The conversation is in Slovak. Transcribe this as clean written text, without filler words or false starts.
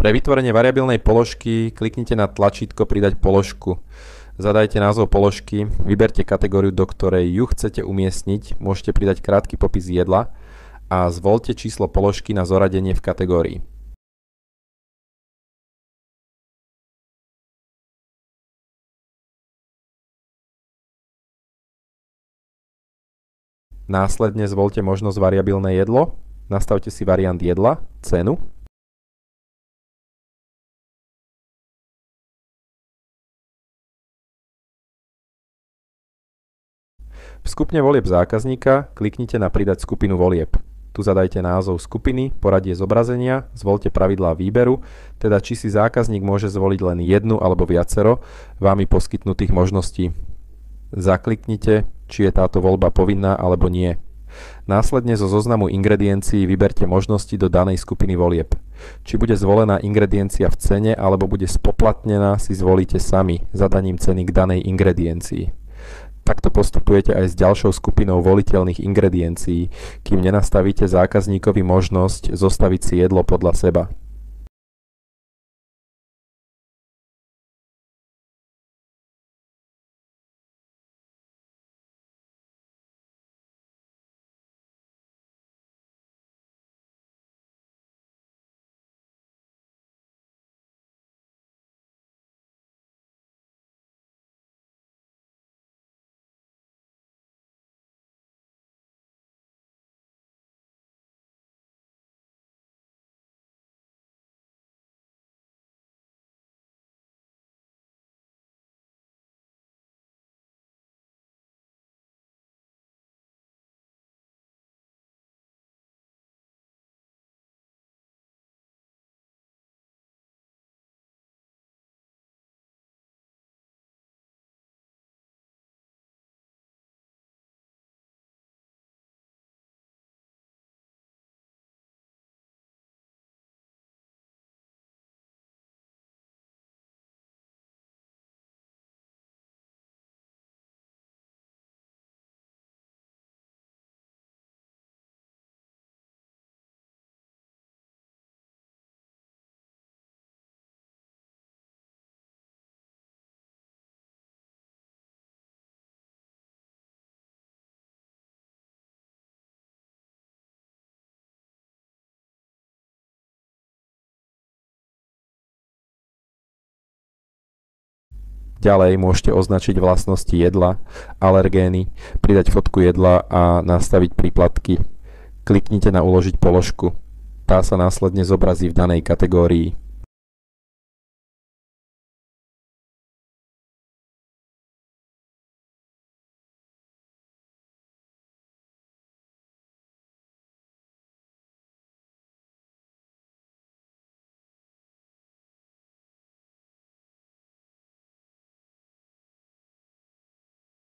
Pre vytvorenie variabilnej položky kliknite na tlačítko Pridať položku. Zadajte názov položky, vyberte kategóriu, do ktorej ju chcete umiestniť, môžete pridať krátky popis jedla a zvoľte číslo položky na zoradenie v kategórii. Následne zvoľte možnosť variabilné jedlo, nastavte si variant jedla, cenu. V skupine volieb zákazníka kliknite na Pridať skupinu volieb. Tu zadajte názov skupiny, poradie zobrazenia, zvoľte pravidlá výberu, teda či si zákazník môže zvoliť len jednu alebo viacero vámi poskytnutých možností. Zakliknite, či je táto voľba povinná alebo nie. Následne zo zoznamu ingrediencií vyberte možnosti do danej skupiny volieb. Či bude zvolená ingrediencia v cene alebo bude spoplatnená, si zvolíte sami zadaním ceny k danej ingrediencii. Takto postupujete aj s ďalšou skupinou voliteľných ingrediencií, kým nenastavíte zákazníkovi možnosť zostaviť si jedlo podľa seba. Ďalej môžete označiť vlastnosti jedla, alergény, pridať fotku jedla a nastaviť príplatky. Kliknite na Uložiť položku. Tá sa následne zobrazí v danej kategórii.